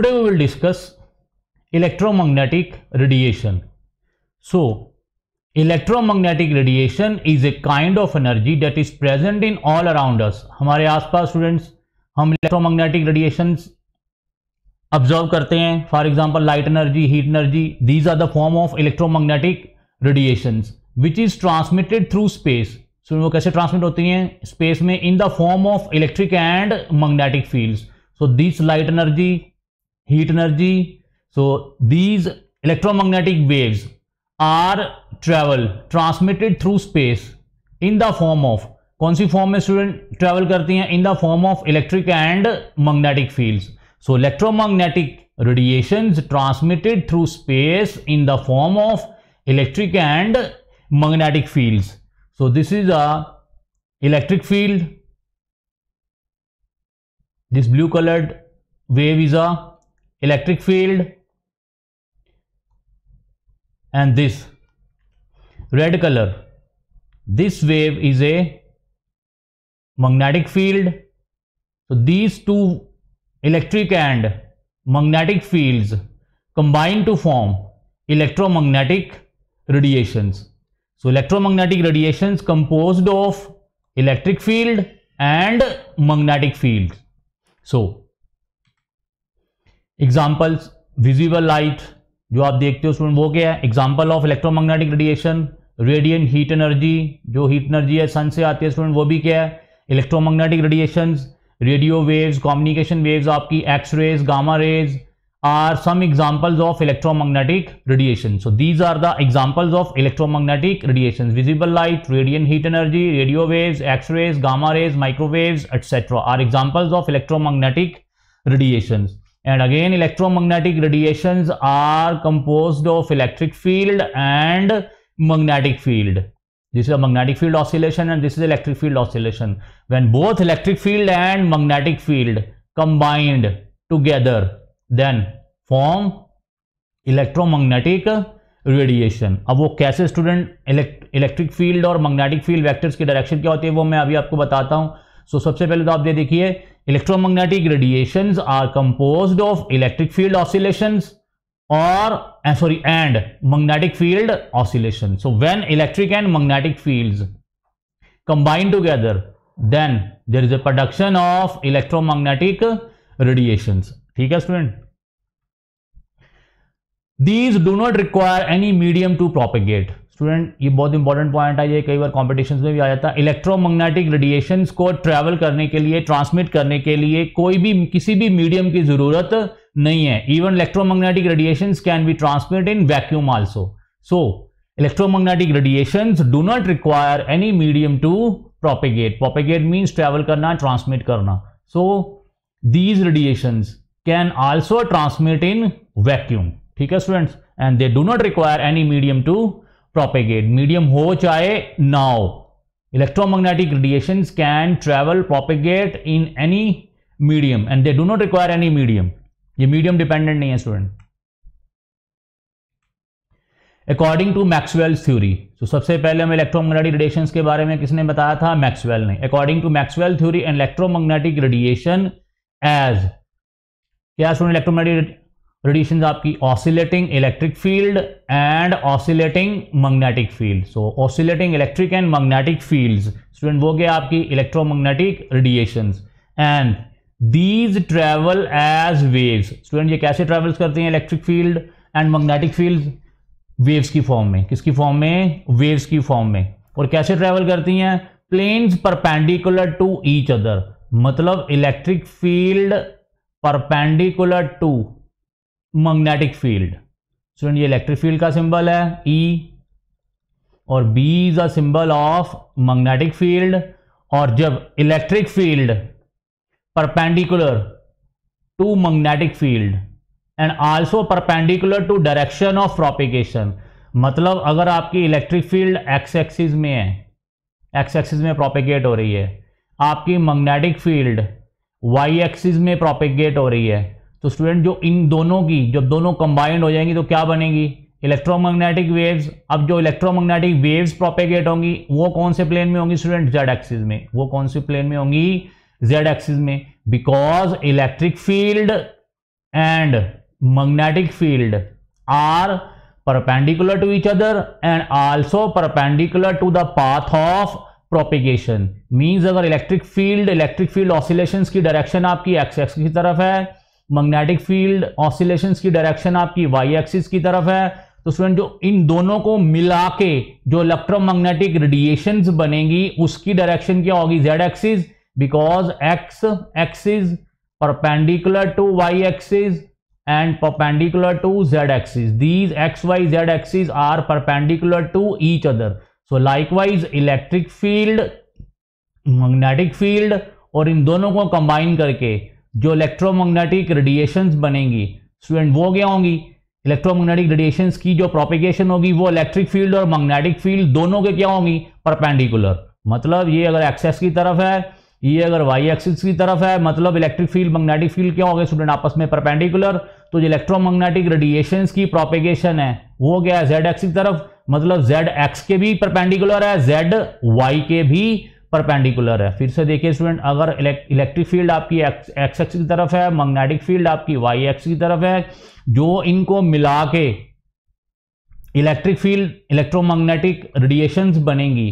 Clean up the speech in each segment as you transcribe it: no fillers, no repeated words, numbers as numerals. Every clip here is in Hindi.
Today we will discuss electromagnetic radiation. So, electromagnetic radiation is a kind of energy that is present in all around us. हमारे आसपास स्टूडेंट्स हम electromagnetic radiations ऑब्जर्व करते हैं. For example light energy, heat energy, these are the form of electromagnetic radiations which is transmitted through space. So वो कैसे ट्रांसमिट होती हैं स्पेस में? In the form of electric and magnetic fields. So this light energy, heat energy, so these electromagnetic waves are transmitted through space in the form of, कौन सी फॉर्म में स्टूडेंट ट्रेवल करती हैं? In the form of electric and magnetic fields. So electromagnetic radiations transmitted through space in the form of electric and magnetic fields. So this is a electric field. This blue colored wave is a electric field, and this red color, this wave is a magnetic field. So these two electric and magnetic fields combine to form electromagnetic radiations. So electromagnetic radiations composed of electric field and magnetic field. So examples, visible light जो आप देखते हो स्टूडेंट वो क्या है? Example of electromagnetic radiation. Radiant heat energy, जो हीट एनर्जी है सन से आती है स्टूडेंट, वो भी क्या है? Electromagnetic radiations. Radio waves, communication waves, आपकी X rays, gamma rays are some examples of electromagnetic radiation. So these are the examples of electromagnetic radiation. Visible light, radiant heat energy, radio waves, X rays, gamma rays, microwaves etcetera are examples of electromagnetic radiation. And again, electromagnetic radiations are composed of electric field and magnetic field. This is a magnetic field oscillation and this is electric field oscillation. When both electric field and magnetic field combined together, then form electromagnetic radiation. अब वो कैसे स्टूडेंट इलेक्ट्रिक फील्ड और मैग्नेटिक फील्ड वेक्टर्स की डायरेक्शन क्या होती है वो मैं अभी आपको बताता हूँ. सो सबसे पहले तो आप ये देखिए, electromagnetic radiations are composed of electric field oscillations and magnetic field oscillation. So when electric and magnetic fields combine together, then there is a production of electromagnetic radiations. ठीक है student? These do not require any medium to propagate. Student ये बहुत इंपॉर्टेंट पॉइंट है, ये कई बार कॉम्पिटिशन में भी आ जाता है. इलेक्ट्रोमैग्नेटिक रेडिएशंस को ट्रैवल करने के लिए, ट्रांसमिट करने के लिए कोई भी किसी भी मीडियम की जरूरत नहीं है. Even electromagnetic radiations can be transmit in vacuum also. So electromagnetic radiations do not require any medium to propagate. Propagate means travel करना, ट्रांसमिट करना. So these radiations can also transmit in vacuum. ठीक है students? And they do not require any medium to propagate. Medium हो चाहे ना हो, electromagnetic radiations can travel, propagate in any medium and they do not require any medium. ये medium dependent नहीं है student. According to Maxwell's theory, तो सबसे पहले हमें electromagnetic radiations के बारे में किसने बताया था? मैक्सवेल ने. According to Maxwell theory and electromagnetic radiation as क्या स्टूडेंट? electromagnetic रेडिएशन आपकी oscillating electric field and oscillating magnetic field. So oscillating electric and magnetic fields student वो क्या आपकी electromagnetic radiations. And these travel as waves. Student ये कैसे ट्रेवल्स करती हैं electric field and magnetic field? Waves की फॉर्म में. किसकी फॉर्म में? वेव्स की फॉर्म में. और कैसे ट्रेवल करती हैं? Planes perpendicular to each other. मतलब electric field perpendicular to magnetic field. Student ये इलेक्ट्रिक फील्ड का सिंबल है E और B is a symbol of magnetic field. और जब electric field perpendicular to magnetic field and also perpendicular to direction of propagation, मतलब अगर आपकी इलेक्ट्रिक फील्ड एक्स एक्सिस में है, एक्स एक्सिस में प्रोपेगेट हो रही है, आपकी मैग्नेटिक फील्ड वाई एक्सिस में प्रोपेगेट हो रही है, तो स्टूडेंट जो इन दोनों की जब दोनों कंबाइंड हो जाएंगी तो क्या बनेगी? Electromagnetic waves. अब जो इलेक्ट्रोमैग्नेटिक वेव्स प्रोपेगेट होंगी वो कौन से प्लेन में होंगी स्टूडेंट? जेड एक्सिस में. वो कौन से प्लेन में होंगी? जेड एक्सिस में. Because electric field and magnetic field are perpendicular to each other and also perpendicular to the path of propagation. Means अगर इलेक्ट्रिक फील्ड ऑसिलेशंस की डायरेक्शन आपकी एक्स एक्सिस की तरफ है, मैग्नेटिक फील्ड ऑसिलेशंस की डायरेक्शन आपकी वाई एक्सिस की तरफ है, तो स्टूडेंट जो इन दोनों को मिला के जो इलेक्ट्रोमैग्नेटिक रेडिएशंस बनेंगी उसकी डायरेक्शन क्या होगी, Z axis, because x axis perpendicular to y axis and perpendicular to z axis. These x, y, z axes are perpendicular to each other. So likewise electric field, magnetic field और इन दोनों को कंबाइन करके जो इलेक्ट्रोमैग्नेटिक रेडिएशंस बनेंगी स्टूडेंट वो क्या होंगी, इलेक्ट्रोमैग्नेटिक रेडिएशंस की जो प्रोपेगेशन होगी वो इलेक्ट्रिक फील्ड और मैग्नेटिक फील्ड दोनों के क्या होंगी, परपेंडिकुलर. मतलब ये अगर एक्सेस की तरफ है, ये अगर वाई एक्सिस की तरफ है, मतलब इलेक्ट्रिक फील्ड मैग्नेटिक फील्ड क्या हो गए स्टूडेंट, आपस में परपेंडिकुलर. तो जो इलेक्ट्रोमैग्नेटिक रेडिएशंस की प्रोपेगेशन है वो क्या है, जेड एक्सिस की तरफ, मतलब जेड एक्स के भी परपेंडिकुलर है, जेड वाई के भी परपेंडिकुलर है. फिर से देखिए स्टूडेंट, अगर इलेक्ट्रिक फील्ड आपकी एक्स एक्सिस की तरफ है, मैग्नेटिक फील्ड आपकी वाई एक्सिस की तरफ है, जो इनको मिला के इलेक्ट्रिक फील्ड इलेक्ट्रोमैग्नेटिक रेडिएशंस बनेंगी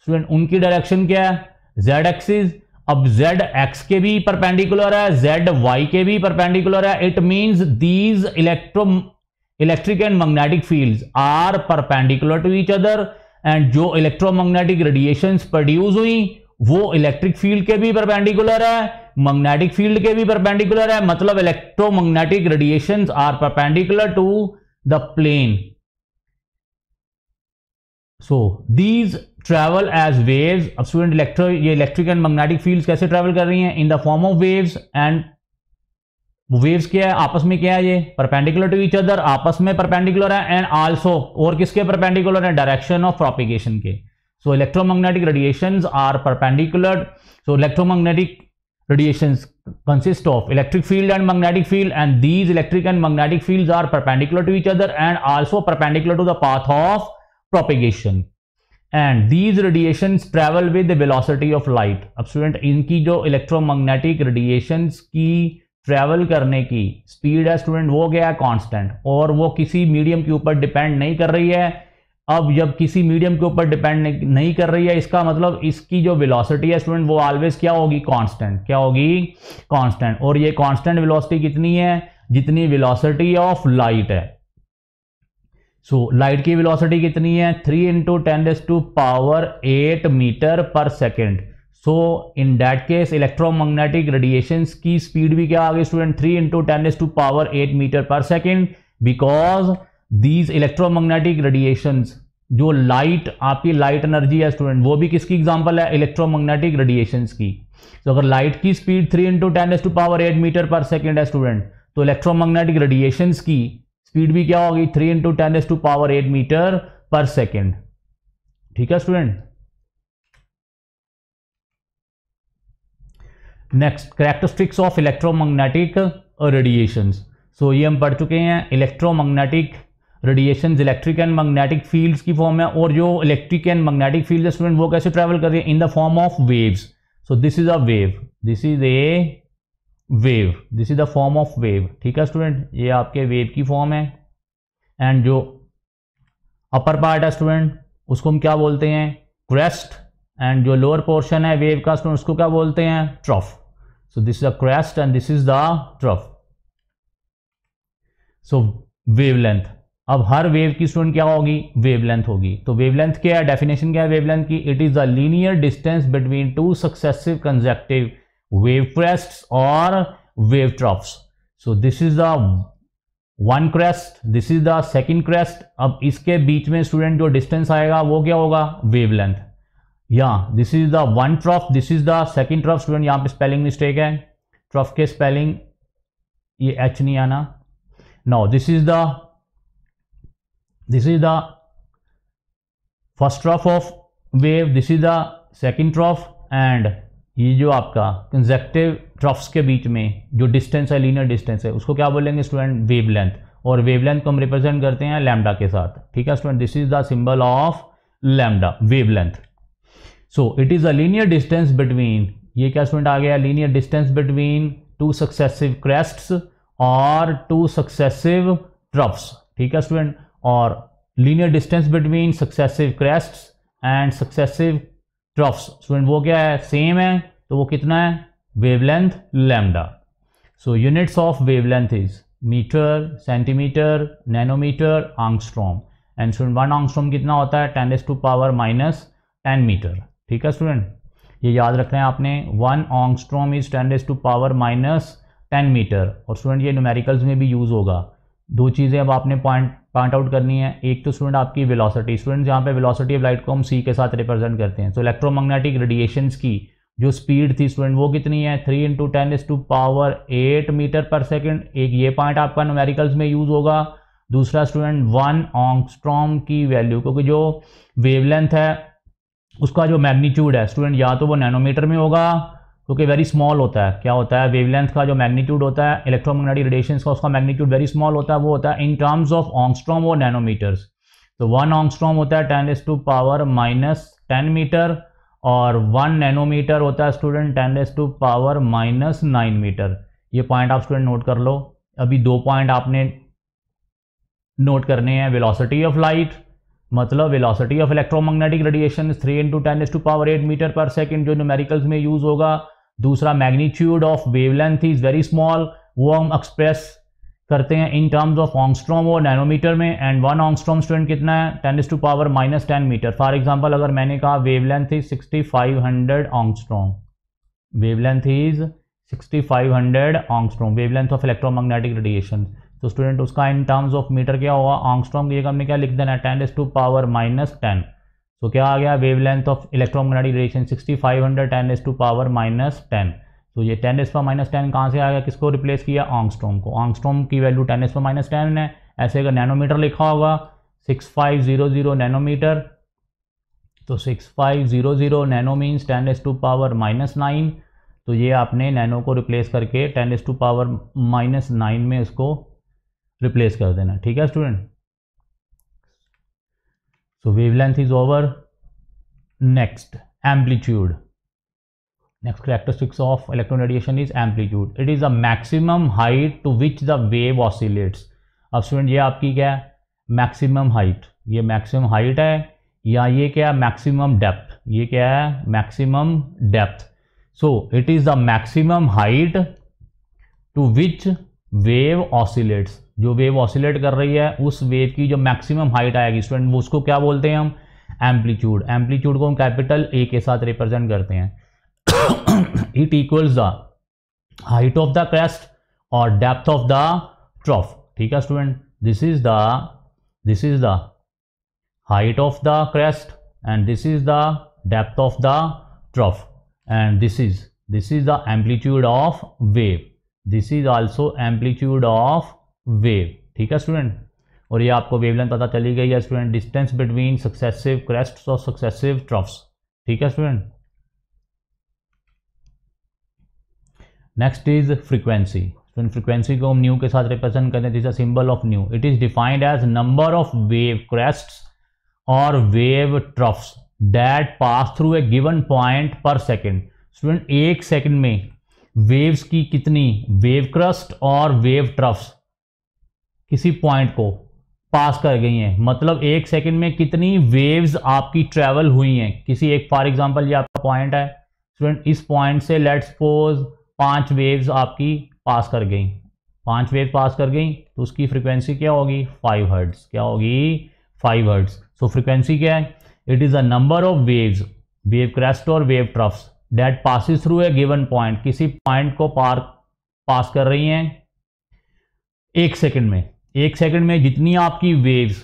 स्टूडेंट उनकी डायरेक्शन क्या है, जेड एक्सिस. अब जेड एक्स के भी परपेंडिकुलर है, जेड वाई के भी परपेंडिकुलर है. It means these electric and magnetic fields are perpendicular to each other and जो इलेक्ट्रोमैग्नेटिक रेडिएशंस प्रोड्यूस हुई वो इलेक्ट्रिक फील्ड के भी परपेंडिकुलर है, मैग्नेटिक फील्ड के भी परपेंडिकुलर है. मतलब electromagnetic radiations are perpendicular to the plane. So these travel as waves. अब स्टूडेंट ये इलेक्ट्रिक एंड मैग्नेटिक फील्ड्स कैसे ट्रैवल कर रही हैं, in the form of waves. And waves क्या है, आपस में क्या है, ये परपेंडिकुलर टू ईच अदर, आपस में परपेंडिकुलर है. एंड आल्सो और किसके परपेंडिकुलर है, डायरेक्शन ऑफ प्रोपेगेशन के. So electromagnetic radiations are perpendicular. So electromagnetic radiations consist of electric field and magnetic field, and these electric and magnetic fields are perpendicular to each other and also perpendicular to the path of propagation. And these radiations travel with the velocity of light. अब स्टूडेंट इनकी जो इलेक्ट्रोमैग्नेटिक रेडिएशंस की ट्रैवल करने की स्पीड है स्टूडेंट वो क्या है, कांस्टेंट, और वो किसी मीडियम के ऊपर डिपेंड नहीं कर रही है. अब जब किसी मीडियम के ऊपर डिपेंड नहीं कर रही है, इसका मतलब इसकी जो वेलोसिटी है स्टूडेंट वो ऑलवेज क्या होगी, कांस्टेंट. क्या होगी, कांस्टेंट. और ये कांस्टेंट वेलोसिटी कितनी है, जितनी वेलोसिटी ऑफ लाइट है. सो लाइट की वेलोसिटी कितनी है, 3 × 10⁸ मीटर पर second. So in that case electromagnetic radiations की स्पीड भी क्या आ गई स्टूडेंट, 3 × 10⁸ मीटर पर second, because these electromagnetic radiations जो लाइट आपकी लाइट एनर्जी है स्टूडेंट वो भी किसकी एग्जांपल है, इलेक्ट्रोमैग्नेटिक रेडिएशंस की. तो अगर लाइट की स्पीड 3 × 10⁸ मीटर पर सेकेंड है स्टूडेंट, तो इलेक्ट्रोमैग्नेटिक रेडिएशंस की स्पीड भी क्या होगी, 3 × 10⁸ मीटर पर सेकेंड. ठीक है student. Next, characteristics of electromagnetic radiations. So ये हम पढ़ चुके हैं. Electromagnetic radiations electric and magnetic fields की फॉर्म है, और जो इलेक्ट्रिक एंड मैग्नेटिक फील्ड है स्टूडेंट वो कैसे ट्रैवल कर रही है, in the form of waves. So this is a wave, this is a wave, this is the form of wave. ठीक है स्टूडेंट, ये आपके वेव की फॉर्म है. एंड जो अपर पार्ट है स्टूडेंट उसको हम क्या बोलते हैं, क्रेस्ट. एंड जो लोअर पोर्शन है वेव का स्टूडेंट उसको क्या बोलते हैं, trough. So this is the crest and this is the trough. So wavelength. अब हर वेव की स्टूडेंट क्या होगी, वेवलेंथ होगी. तो वेवलेंथ क्या है, डेफिनेशन क्या है वेवलेंथ की, it is the linear distance between two successive consecutive wave crests or wave troughs. So this is the one crest, this is the second crest. अब इसके बीच में स्टूडेंट जो डिस्टेंस आएगा वो क्या होगा, वेवलेंथ. या this is the one trough, this is the second trough. Student यहाँ पे स्पेलिंग मिस्टेक है, ट्रफ के स्पेलिंग ये एच नहीं आना. Now this is the first trough of wave, this is the second trough. And ये जो आपका कंसेक्टिव ट्रफ्स के बीच में जो डिस्टेंस है, लीनियर डिस्टेंस है, उसको क्या बोलेंगे स्टूडेंट, वेवलेंथ. और वेवलेंथ को हम रिप्रेजेंट करते हैं लैम्डा के साथ. ठीक है student, this is the symbol of lambda, wavelength. So it is a linear distance between, ये क्या स्टूडेंट आ गया, linear distance between two successive crests और टू सक्सेसिव ट्रफ्स, ठीक है स्टूडेंट, और linear distance between successive crests and successive troughs student वो क्या है, सेम है, तो वो कितना है, wavelength lambda. So units of wavelength is metre, centimetre, nanometre, angstrom, and student 1 आंगस्ट्रॉम कितना होता है, 10⁻⁻10 मीटर, ठीक है स्टूडेंट, ये याद रखना है आपने, 1 आंगस्ट्रॉम इज 10⁻⁻10 मीटर। और स्टूडेंट ये न्यूमेरिकल्स में भी यूज़ होगा। दो चीज़ें अब आपने पॉइंट आउट करनी है, एक तो स्टूडेंट आपकी वेलोसिटी, स्टूडेंट यहाँ पे वेलोसिटी ऑफ लाइट को हम सी के साथ रिप्रेजेंट करते हैं, तो इलेक्ट्रोमैग्नेटिक रेडिएशंस की जो स्पीड थी स्टूडेंट वो कितनी है, 3 × 10⁸ मीटर पर सेकेंड। एक ये पॉइंट आपका न्यूमेरिकल्स में यूज़ होगा। दूसरा स्टूडेंट 1 आंगस्ट्रॉम की वैल्यू, क्योंकि जो वेवलेंथ है उसका जो मैग्नीट्यूड है स्टूडेंट या तो वो नैनोमीटर में होगा, क्योंकि वेरी स्मॉल होता है, क्या होता है, वेवलेंथ का जो मैग्नीट्यूड होता है इलेक्ट्रोमैग्नेटिक रेडिएशंस का, उसका मैग्नीट्यूड वेरी स्मॉल होता है, वो होता है इन टर्म्स ऑफ आंगस्ट्रॉम और नैनोमीटर्स। तो 1 आंगस्ट्रॉम होता है 10⁻⁻10 मीटर, और 1 नैनोमीटर होता है स्टूडेंट 10⁻⁻9 मीटर। ये पॉइंट आप स्टूडेंट नोट कर लो। अभी 2 पॉइंट आपने नोट करने हैं, वेलोसिटी ऑफ लाइट, मतलब velocity of electromagnetic radiation 3 × 10⁸ metre पर सेकेंड, जो न्यूमेरिकल्स में यूज होगा। दूसरा magnitude of wavelength is very small, वो हम एक्सप्रेस करते हैं इन टर्म्स ऑफ आंगस्ट्रॉम और नैनोमीटर में, एंड 1 आंगस्ट्रॉम स्टूडेंट कितना है, 10⁻⁻10 मीटर। फॉर एग्जांपल अगर मैंने कहा wavelength is 6500 आंगस्ट्रॉम, wavelength is 6500 आंगस्ट्रॉम, wavelength of electromagnetic radiation, तो स्टूडेंट उसका इन टर्म्स ऑफ मीटर क्या होगा, आंगस्ट्रॉम की जगह हमने क्या लिख देना है, 10⁻⁻10। तो क्या आ गया, वेवलेंथ ऑफ इलेक्ट्रोमैग्नेटिक रेडिएशन 6500 10⁻⁻10। तो ये 10⁻⁻10 कहाँ से आएगा, किसको रिप्लेस किया, आंगस्ट्रॉम को। आंगस्ट्रॉम की वैल्यू 10⁻10 है। ऐसे अगर नैनोमीटर लिखा होगा 6500 नैनोमीटर, तो 6500 नैनो मीन्स 10⁻⁻9, तो ये आपने नैनो को रिप्लेस करके 10⁻⁻9 में उसको रिप्लेस कर देना, ठीक है student. So wavelength is over. Next amplitude, next characteristics of electron radiation is amplitude. It is the maximum height to which the wave oscillates. अब स्टूडेंट ये आपकी क्या है, मैक्सिमम हाइट, ये मैक्सिमम हाइट है, या ये क्या है, मैक्सिमम डेप्थ, ये क्या है, maximum depth. So it is the maximum height to which wave oscillates, जो वेव ऑसिलेट कर रही है उस वेव की जो मैक्सिमम हाइट आएगी स्टूडेंट, वो उसको क्या बोलते हैं हम, एम्पलीट्यूड। एम्पलीट्यूड को हम कैपिटल ए के साथ रिप्रेजेंट करते हैं। It equals the height of the crest or depth of the trough, ठीक है student. this is the height of the crest and this is the depth of the trough, and this is the amplitude of wave, this is also amplitude of wave, ठीक है स्टूडेंट। और ये आपको वेवलेंथ पता चली गई है student, distance between successive crests और सक्सेसिव ट्रफ्स, ठीक है student. Next is frequency. Frequency को हम न्यू के साथ रिप्रेजेंट करते हैं, this is symbol of nu. It is defined as number of wave crests और wave troughs that pass through a given point per second. Student एक सेकेंड में वेव्स की कितनी वेव क्रस्ट और वेव ट्रफ्स किसी पॉइंट को पास कर गई हैं, मतलब एक सेकेंड में कितनी वेव्स आपकी ट्रेवल हुई हैं किसी एक, फॉर एग्जांपल ये आपका पॉइंट है स्टूडेंट, इस पॉइंट से लेट्स सपोज 5 वेव्स आपकी पास कर गई, 5 वेव पास कर गई, तो उसकी फ्रीक्वेंसी क्या होगी, 5 हर्ट्ज, क्या होगी, 5 हर्ट्ज। सो फ्रीक्वेंसी क्या है, it is a number of waves, wave crest और wave troughs that passes through a given point, किसी पॉइंट को पास कर रही हैं एक सेकंड में। एक सेकंड में जितनी आपकी वेव्स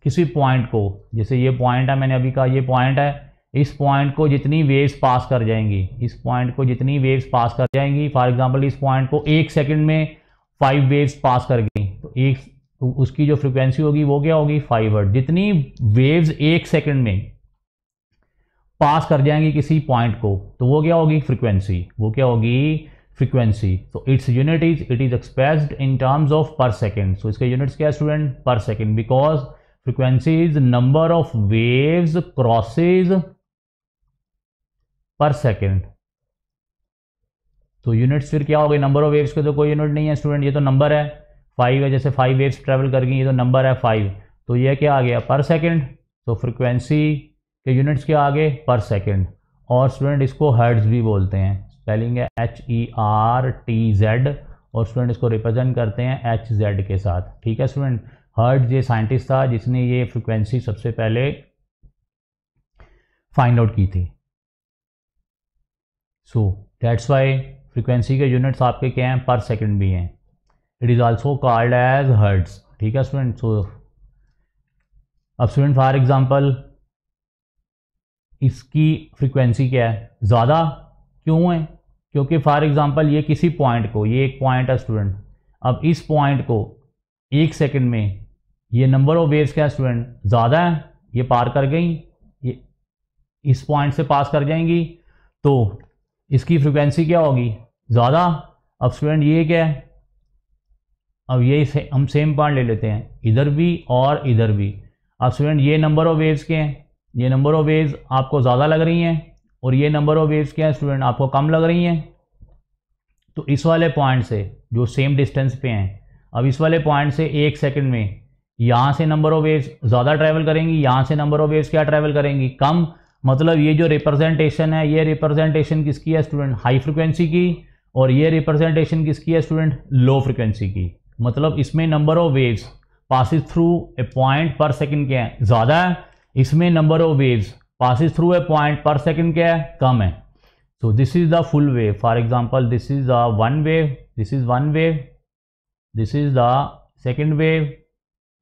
किसी पॉइंट को, जैसे ये पॉइंट है, मैंने अभी कहा ये पॉइंट है, इस पॉइंट को जितनी वेव्स पास कर जाएंगी, इस पॉइंट को जितनी वेव्स पास कर जाएंगी, फॉर एग्जांपल इस पॉइंट को एक सेकंड में 5 वेव्स पास कर गई, तो उसकी जो फ्रीक्वेंसी होगी वो क्या होगी, 5 हर्ट्ज। जितनी वेव्स एक सेकंड में पास कर जाएंगी किसी पॉइंट को, तो वो क्या होगी, फ्रीक्वेंसी, वो क्या होगी, फ्रीक्वेंसी। तो its unit is, it is expressed in terms of पर सेकेंड। सो इसके यूनिट्स क्या है स्टूडेंट, पर second, because frequency is number of waves crosses पर सेकेंड, तो यूनिट्स फिर क्या हो गई, नंबर ऑफ वेव्स के तो कोई यूनिट नहीं है स्टूडेंट, ये तो नंबर है 5 है, जैसे 5 वेव्स ट्रैवल कर गई, ये तो नंबर है 5, तो ये क्या आ गया पर सेकंड। तो फ्रिक्वेंसी के यूनिट्स क्या आ गए पर सेकंड। और स्टूडेंट इसको हर्ट्ज भी बोलते हैं, स्पेलिंग है HERTZ, और स्टूडेंट इसको रिप्रेजेंट करते हैं HZ के साथ। ठीक है स्टूडेंट, हर्ट्ज ये साइंटिस्ट था जिसने ये फ्रिक्वेंसी सबसे पहले फाइंड आउट की थी। सो दैट्स वाई फ्रिक्वेंसी के यूनिट्स आपके क्या हैं, पर सेकंड भी हैं। It is also called as hertz. ठीक है स्टूडेंट। सो अब स्टूडेंट फॉर एग्जांपल इसकी फ्रीक्वेंसी क्या है, ज़्यादा क्यों है, क्योंकि फॉर एग्जांपल ये किसी पॉइंट को, ये एक पॉइंट है स्टूडेंट, अब इस पॉइंट को 1 सेकंड में ये नंबर ऑफ वेव्स क्या है स्टूडेंट, ज़्यादा है, ये पार कर गई, ये इस पॉइंट से पास कर जाएंगी, तो इसकी फ्रीक्वेंसी क्या होगी, ज़्यादा। अब स्टूडेंट ये क्या है, अब ये हम सेम पॉइंट ले लेते हैं, इधर भी और इधर भी। अब स्टूडेंट ये नंबर ऑफ वेव्स के हैं, ये नंबर ऑफ वेव्स आपको ज़्यादा लग रही हैं, और ये नंबर ऑफ वेव्स क्या है स्टूडेंट, आपको कम लग रही हैं। तो इस वाले पॉइंट से जो सेम डिस्टेंस पे हैं, अब इस वाले पॉइंट से 1 सेकंड में यहाँ से नंबर ऑफ वेव्स ज़्यादा ट्रैवल करेंगी, यहाँ से नंबर ऑफ वेव्स क्या ट्रैवल करेंगी, कम। मतलब ये जो रिप्रेजेंटेशन है, ये रिप्रेजेंटेशन किसकी है स्टूडेंट, हाई फ्रिक्वेंसी की, और ये रिप्रेजेंटेशन किसकी है स्टूडेंट, लो फ्रिक्वेंसी की। मतलब इसमें number of waves passes through a point per second क्या है, ज़्यादा है, इसमें number of waves passes through a point per second क्या है, कम है। सो this is the full wave. For example this is the one wave, this is one wave, this is the second wave,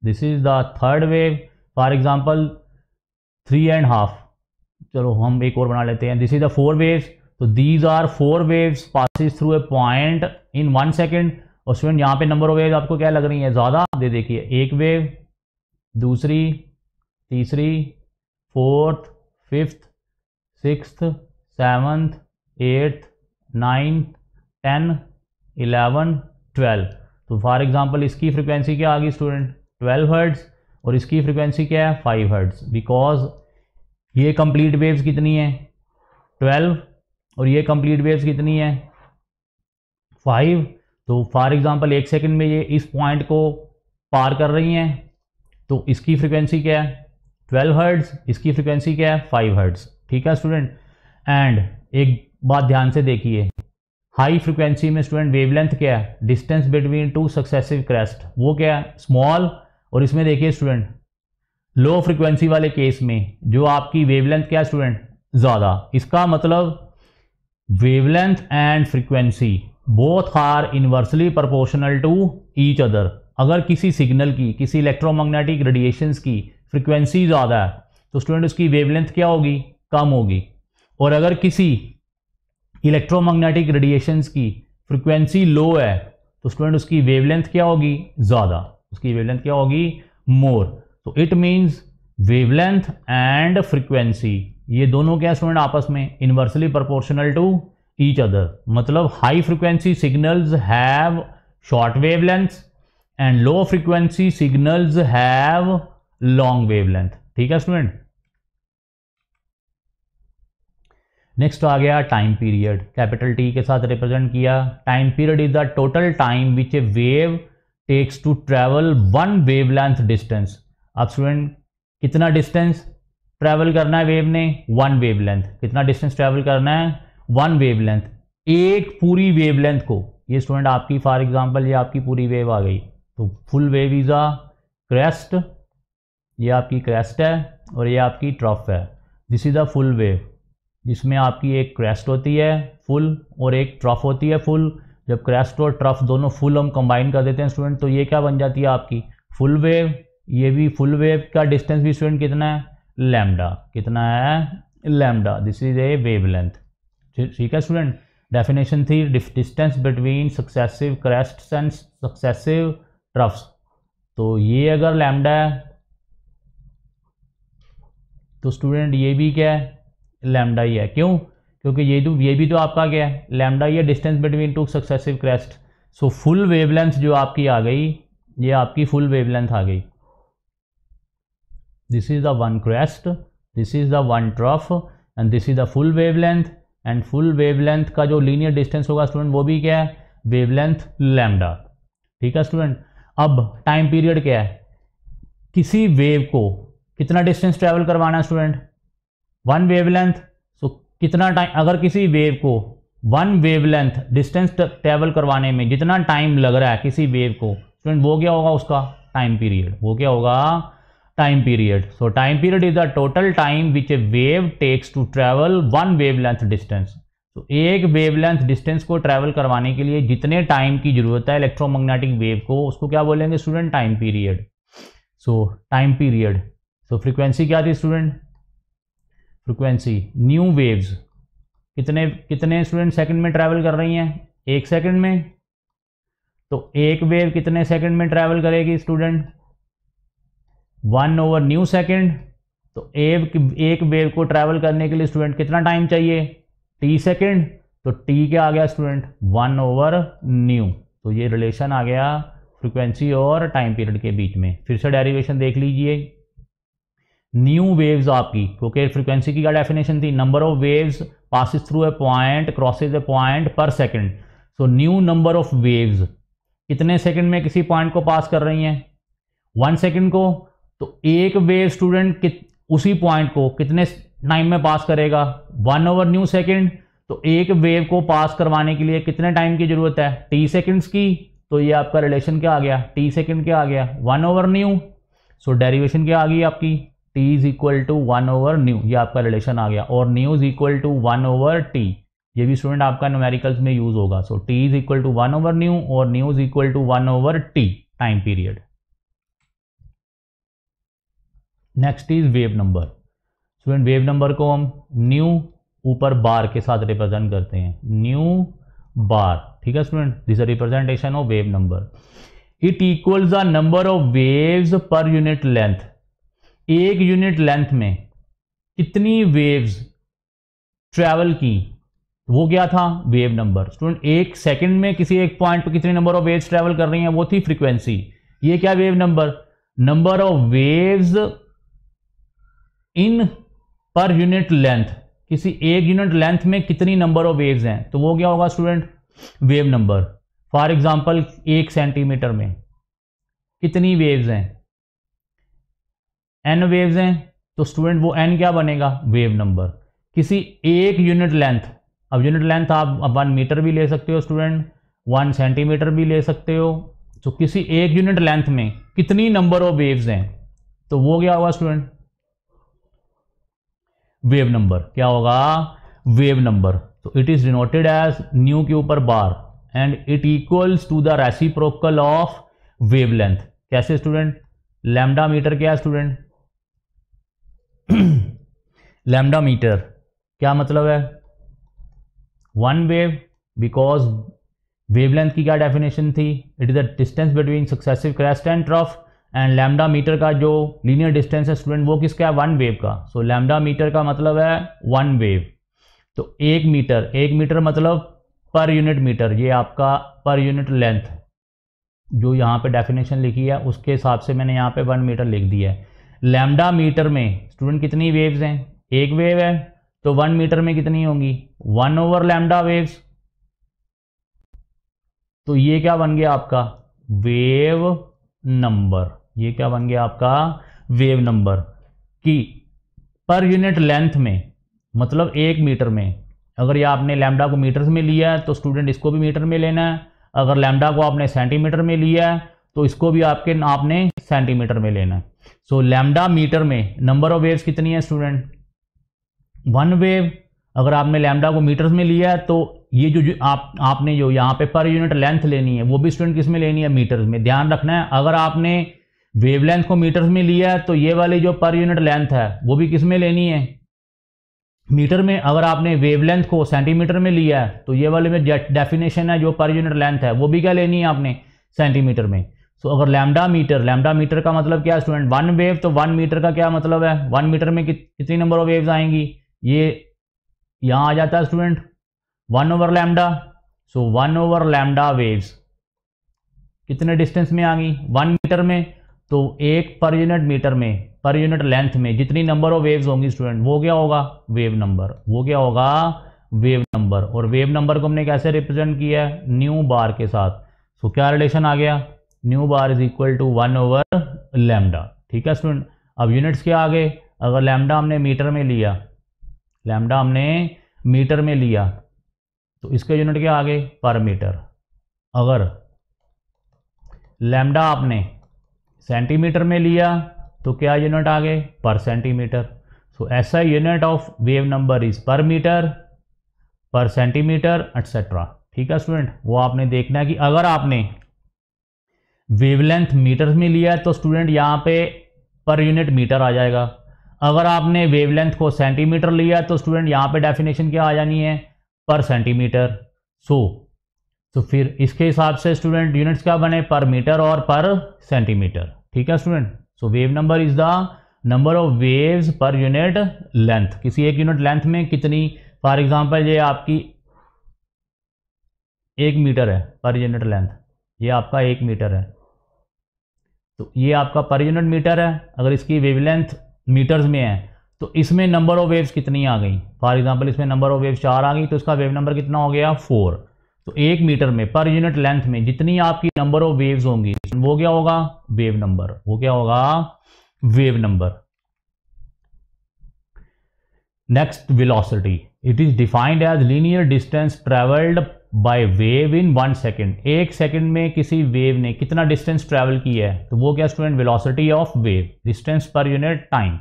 this is the third wave. For example 3.5, चलो हम एक और बना लेते हैं, दिस इज द 4 वेव्स। तो these are 4 waves passes through a point in 1 second. और स्टूडेंट यहाँ पे नंबर ऑफ वेव आपको क्या लग रही है, ज़्यादा दे देखिए, एक वेव, दूसरी, तीसरी, fourth, fifth, sixth, seventh, eighth, 9th, 10, 11, 12। तो फॉर एग्जांपल इसकी फ्रिक्वेंसी क्या आ गई स्टूडेंट, 12 हर्ट्ज, और इसकी फ्रिक्वेंसी क्या है, 5 हर्ट्ज। बिकॉज ये कंप्लीट वेव्स कितनी है, 12, और ये कंप्लीट वेव्स कितनी है, 5। तो फॉर एग्जांपल 1 सेकंड में ये इस पॉइंट को पार कर रही हैं, तो इसकी फ्रिक्वेंसी क्या है, 12 हर्ट्ज, इसकी फ्रिक्वेंसी क्या है, 5 हर्ट्ज। ठीक है स्टूडेंट। एंड एक बात ध्यान से देखिए, हाई फ्रिक्वेंसी में स्टूडेंट वेवलेंथ क्या है, डिस्टेंस बिटवीन 2 सक्सेसिव क्रेस्ट, वो क्या है, स्मॉल। और इसमें देखिए स्टूडेंट लो फ्रिक्वेंसी वाले केस में जो आपकी वेवलेंथ क्या है स्टूडेंट, ज़्यादा। इसका मतलब wavelength and frequency both are inversely proportional to each other. अगर किसी सिग्नल की, किसी इलेक्ट्रोमैग्नेटिक रेडिएशंस की फ्रीक्वेंसी ज़्यादा है तो स्टूडेंट उसकी वेवलेंथ क्या होगी, कम होगी। और अगर किसी इलेक्ट्रोमैग्नेटिक रेडिएशंस की फ्रीक्वेंसी लो है तो स्टूडेंट उसकी वेवलेंथ क्या होगी, ज़्यादा, उसकी वेवलेंथ क्या होगी, मोर। तो it means wavelength and frequency ये दोनों क्या स्टूडेंट आपस में inversely proportional to each other. मतलब high frequency signals have short wavelengths and low frequency signals have long wavelength. ठीक है स्टूडेंट। नेक्स्ट आ गया टाइम पीरियड, कैपिटल टी के साथ रिप्रेजेंट किया। Time period is the total time which a wave takes to travel one wavelength distance. अब स्टूडेंट कितना डिस्टेंस ट्रैवल करना है वेव ने, वन वेवलेंथ। कितना डिस्टेंस ट्रैवल करना है, वन वेवलेंथ, एक पूरी वेवलेंथ को। ये स्टूडेंट आपकी फॉर एग्जांपल ये आपकी पूरी वेव आ गई, तो full wave is a crest, ये आपकी क्रेस्ट है और ये आपकी ट्रफ है। This is a full wave जिसमें आपकी एक क्रेस्ट होती है फुल और एक ट्रफ होती है फुल। जब क्रेस्ट और ट्रफ दोनों फुल हम कंबाइन कर देते हैं स्टूडेंट तो ये क्या बन जाती है आपकी फुल वेव। ये भी फुल वेव का डिस्टेंस भी स्टूडेंट कितना है, लैम्डा। कितना है, lambda. This is a wavelength. ठीक है स्टूडेंट। डेफिनेशन थी distance between successive crests and successive troughs. तो ये अगर लैम्डा है तो स्टूडेंट ये भी क्या है, लैम्डा ही है। क्यों, क्योंकि ये भी तो आपका क्या है, लैम्डा ही है, distance between two successive crest. So full wavelength जो आपकी आ गई, ये आपकी फुल वेवलेंथ आ गई। This is the one crest, this is the one trough and this is the full wavelength and full wavelength का जो लीनियर डिस्टेंस होगा स्टूडेंट वो भी क्या है, वेवलेंथ लैम्डा। ठीक है स्टूडेंट। अब टाइम पीरियड क्या है, किसी वेव को कितना डिस्टेंस ट्रेवल करवाना है स्टूडेंट, वन वेवलेंथ। सो कितना टाइम, अगर किसी वेव को वन वेवलेंथ डिस्टेंस ट्रेवल करवाने में जितना टाइम लग रहा है किसी वेव को स्टूडेंट, वो क्या होगा उसका टाइम पीरियड, वो क्या होगा time period. So time period is the total time which a wave takes to travel one wavelength distance. तो एक वेवलेंथ डिस्टेंस को ट्रैवल करवाने के लिए जितने टाइम की जरूरत है इलेक्ट्रोमैग्नेटिक वेव को, उसको क्या बोलेंगे student, time period. So time period. So frequency क्या थी स्टूडेंट, फ्रीक्वेंसी न्यू वेव्स कितने स्टूडेंट सेकंड में ट्रैवल कर रही हैं, एक सेकंड में। तो एक वेव कितने सेकंड में ट्रैवल करेगी स्टूडेंट, 1 न्यू सेकंड। तो एक वेव को ट्रैवल करने के लिए स्टूडेंट कितना टाइम चाहिए, टी सेकंड। तो टी क्या आ गया स्टूडेंट, 1 न्यू। तो ये रिलेशन आ गया फ्रीक्वेंसी और टाइम पीरियड के बीच में। फिर से डेरिवेशन देख लीजिए, न्यू वेव्स आपकी, क्योंकि फ्रीक्वेंसी की क्या डेफिनेशन थी, number of waves passes through a point crosses a point per second. So nu number of waves कितने सेकंड में किसी पॉइंट को पास कर रही हैं, 1 सेकंड को। तो एक वेव स्टूडेंट उसी पॉइंट को कितने टाइम में पास करेगा, 1 न्यू सेकंड। तो एक वेव को पास करवाने के लिए कितने टाइम की जरूरत है, टी सेकंड्स की। तो ये आपका रिलेशन क्या आ गया, टी सेकंड क्या आ गया, 1 न्यू। सो डेरिवेशन क्या आ गई आपकी, t इज इक्वल टू 1/न्यू, ये आपका रिलेशन आ गया। और nu is equal to 1/t, ये भी स्टूडेंट आपका न्यूमेरिकल्स में यूज होगा। So t is equal to 1/न्यू और nu is equal to 1/t time period. Next is wave number. Student wave number को हम न्यू ऊपर बार के साथ रिप्रेजेंट करते हैं, न्यू बार। ठीक है student, this is representation of wave number. It equals the number of waves per unit length. एक यूनिट लेंथ में कितनी वेव्स ट्रैवल की, वो क्या था, वेव नंबर। स्टूडेंट एक सेकंड में किसी एक पॉइंट पर कितनी नंबर ऑफ वेव्स ट्रैवल कर रही हैं, वो थी फ्रीक्वेंसी। ये क्या wave number, number of waves in per unit length, किसी एक यूनिट लेंथ में कितनी नंबर ऑफ वेव्स हैं, तो वो क्या होगा student, wave number. For example 1 centimetre में कितनी वेव्स हैं, n वेव्स हैं। तो स्टूडेंट वो n क्या बनेगा, वेव नंबर। किसी एक यूनिट लेंथ, अब यूनिट लेंथ आप 1 मीटर भी ले सकते हो स्टूडेंट, 1 सेंटीमीटर भी ले सकते हो। तो किसी एक यूनिट लेंथ में कितनी नंबर ऑफ वेव्स हैं, तो वो क्या होगा स्टूडेंट, वेव नंबर। क्या होगा, वेव नंबर। तो it is denoted as nu के ऊपर bar and it equals to the reciprocal of wavelength. कैसे स्टूडेंट, लैम्डा मीटर क्या है स्टूडेंट, लैम्डा मीटर क्या मतलब है, 1 वेव, बिकॉज वेवलेंथ की क्या डेफिनेशन थी, it is the distance between successive crest and trough. And lambda metre का जो लीनियर डिस्टेंस है स्टूडेंट वो किसका है, 1 वेव का। सो लैम्डा मीटर का मतलब है 1 वेव। तो 1 मीटर मतलब पर यूनिट मीटर, ये आपका पर यूनिट लेंथ जो यहाँ पे डेफिनेशन लिखी है उसके हिसाब से मैंने यहाँ पे 1 मीटर लिख दिया है। लैम्डा मीटर में स्टूडेंट कितनी वेव्स हैं, एक वेव है। तो 1 मीटर में कितनी होंगी, 1/लैम्डा वेव्स। तो ये क्या बन गया आपका, वेव नंबर। ये क्या बन गया आपका, वेव नंबर। कि पर यूनिट लेंथ में मतलब 1 मीटर में, अगर ये आपने लैम्डा को मीटर्स में लिया है तो स्टूडेंट इसको भी मीटर में लेना है। अगर लैम्डा को आपने सेंटीमीटर में लिया है तो इसको भी आपने सेंटीमीटर में लेना है। सो लैम्डा मीटर में नंबर ऑफ वेव्स कितनी है स्टूडेंट, 1 वेव। अगर आपने लैम्डा को मीटर्स में लिया है तो ये जो आपने जो यहाँ पे पर यूनिट लेंथ लेनी है वो भी स्टूडेंट किस में लेनी है, मीटर्स में। ध्यान रखना है, अगर आपने वेवलेंथ को मीटर्स में लिया है तो ये वाली जो पर यूनिट लेंथ है वो भी किस में लेनी है, मीटर में। अगर आपने वेवलेंथ को सेंटीमीटर में लिया है तो ये वाले में डेफिनेशन है जो पर यूनिट लेंथ है वो भी क्या लेनी है आपने, सेंटीमीटर में। सो अगर लैम्डा मीटर का मतलब क्या है स्टूडेंट, 1 वेव। तो 1 मीटर का क्या मतलब है, 1 मीटर में कितनी नंबर ऑफ वेव्स आएंगी, ये यहाँ आ जाता है स्टूडेंट 1/लैम्डा। सो 1/लैम्डा वेव्स कितने डिस्टेंस में आ गई, 1 मीटर में। तो एक पर यूनिट मीटर में, पर यूनिट लेंथ में जितनी नंबर ऑफ वेव्स होंगी स्टूडेंट वो क्या होगा, वेव नंबर। वो क्या होगा, वेव नंबर, और वेव नंबर को हमने कैसे रिप्रेजेंट किया है, न्यू बार के साथ। सो क्या रिलेशन आ गया, nu bar is equal to 1/λ। ठीक है स्टूडेंट, अब यूनिट्स क्या आ गए, अगर लैम्डा हमने मीटर में लिया, लैम्डा हमने मीटर में लिया तो इसके यूनिट क्या आ गए, पर मीटर। अगर लैम्डा आपने सेंटीमीटर में लिया तो क्या यूनिट आ गए, पर सेंटीमीटर। सो ऐसा unit of wave number is पर मीटर, पर सेंटीमीटर एटसेट्रा। ठीक है स्टूडेंट, वो आपने देखना है कि अगर आपने वेवलेंथ मीटर में लिया है तो स्टूडेंट यहाँ पे पर यूनिट मीटर आ जाएगा। अगर आपने वेवलेंथ को सेंटीमीटर लिया तो स्टूडेंट यहाँ पे डेफिनेशन क्या आ जानी है, पर सेंटीमीटर। सो फिर इसके हिसाब से स्टूडेंट यूनिट्स क्या बने, पर मीटर और पर सेंटीमीटर। ठीक है student, so wave number is the number of waves per unit length, किसी एक यूनिट लेंथ में कितनी, फॉर एग्जांपल ये आपकी 1 मीटर है पर यूनिट लेंथ, ये आपका 1 मीटर है, तो ये आपका पर यूनिट मीटर है। अगर इसकी वेवलेंथ मीटर्स में है तो इसमें नंबर ऑफ वेव्स कितनी आ गई, फॉर एग्जांपल इसमें नंबर ऑफ वेव्स 4 आ गई, तो इसका वेव नंबर कितना हो गया, 4। तो 1 मीटर में पर यूनिट लेंथ में जितनी आपकी नंबर ऑफ वेव्स होंगी वो क्या होगा, वेव नंबर, वो क्या होगा, wave number. Next, velocity, it is defined as linear distance travelled by wave in 1 second. 1 second में किसी वेव ने कितना डिस्टेंस ट्रेवल किया है, तो वो क्या student, velocity of wave, distance per unit time.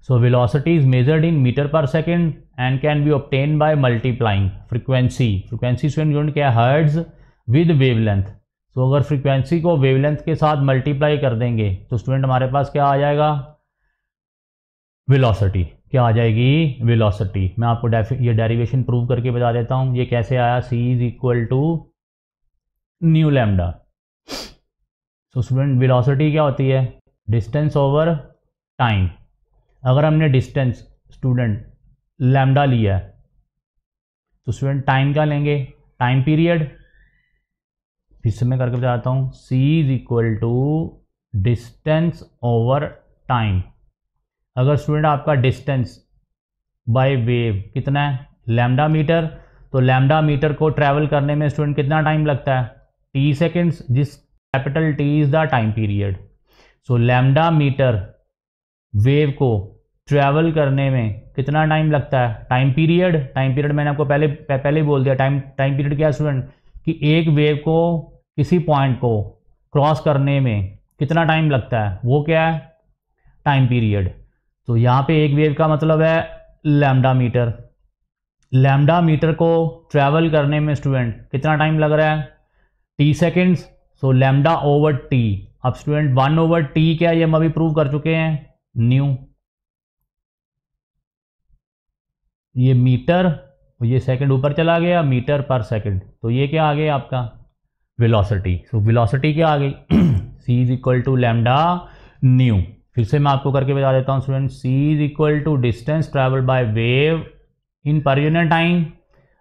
So velocity is measured in metre पर second and can be obtain by multiplying frequency. Frequency student unit क्या है, हर्ट्ज विद वेवलेंथ। तो अगर फ्रीक्वेंसी को वेवलेंथ के साथ मल्टीप्लाई कर देंगे तो स्टूडेंट हमारे पास क्या आ जाएगा, वेलोसिटी। क्या आ जाएगी, वेलोसिटी। मैं आपको ये डेरिवेशन प्रूव करके बता देता हूँ, ये कैसे आया, c is equal to nu lambda. So student velocity क्या होती है, डिस्टेंस ओवर टाइम। अगर हमने डिस्टेंस स्टूडेंट लैम्डा लिया है तो स्टूडेंट टाइम क्या लेंगे, टाइम पीरियड। फिर से मैं करके बताता हूँ, c is equal to distance over time. अगर स्टूडेंट आपका डिस्टेंस बाय वेव कितना है, लैम्डा मीटर, तो लैम्डा मीटर को ट्रैवल करने में स्टूडेंट कितना टाइम लगता है, t सेकेंड्स, जिस capital T is the time period. So lambda metre wave को ट्रैवल करने में कितना टाइम लगता है, टाइम पीरियड। टाइम पीरियड मैंने आपको पहले बोल दिया, टाइम पीरियड क्या है स्टूडेंट, कि एक वेव को किसी पॉइंट को क्रॉस करने में कितना टाइम लगता है, वो क्या है, टाइम पीरियड। तो यहाँ पे एक वेव का मतलब है लैम्डा मीटर। लैम्डा मीटर को ट्रैवल करने में स्टूडेंट कितना टाइम लग रहा है, t सेकेंड्स। सो लैम्डा ओवर t, अब स्टूडेंट 1/t क्या, ये हम अभी प्रूव कर चुके हैं, न्यू। ये मीटर, ये सेकंड ऊपर चला गया, मीटर पर सेकंड, तो ये क्या आ गया आपका, वेलोसिटी। सो वेलोसिटी क्या आ गई, c is equal to lambda nu. फिर से मैं आपको करके बता देता हूँ student, c is equal to distance travel by wave in per unit time.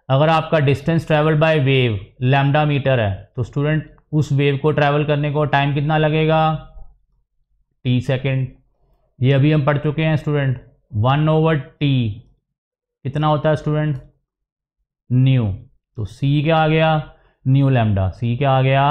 अगर आपका distance travel by wave lambda metre है तो स्टूडेंट उस वेव को ट्रैवल करने को टाइम कितना लगेगा, t सेकेंड। ये अभी हम पढ़ चुके हैं स्टूडेंट, 1/t कितना होता है स्टूडेंट, न्यू। तो c क्या आ गया, न्यू लैम्डा, c क्या आ गया,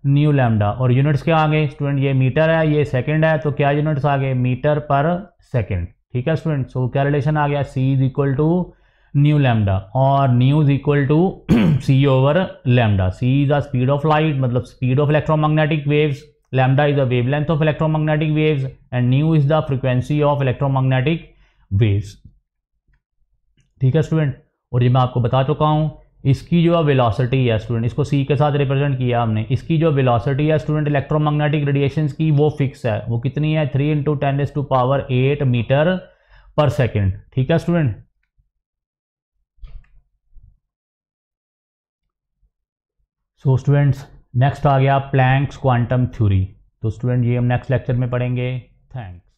न्यू लैम्डा। और यूनिट्स क्या आ गए स्टूडेंट, ये मीटर है, ये सेकंड है, तो क्या यूनिट्स आ गए, मीटर पर सेकंड। ठीक है स्टूडेंट, सो क्या रिलेशन आ गया, c is equal to nu lambda, और nu is equal to c over lambda. c is the speed of light, मतलब speed of electromagnetic waves, lambda is the wavelength of electromagnetic waves, and nu is the frequency of electromagnetic waves. ठीक है स्टूडेंट, और ये मैं आपको बता चुका हूँ, इसकी जो वेलोसिटी है स्टूडेंट, इसको c के साथ रिप्रेजेंट किया हमने, इसकी जो वेलोसिटी है स्टूडेंट इलेक्ट्रोमैग्नेटिक रेडिएशंस की, वो फिक्स है। वो कितनी है, 3 × 10⁸ मीटर पर सेकेंड। ठीक है स्टूडेंट, सो स्टूडेंट्स नेक्स्ट आ गया प्लैंक्स क्वांटम थ्योरी। तो स्टूडेंट ये हम नेक्स्ट लेक्चर में पढ़ेंगे। थैंक्स।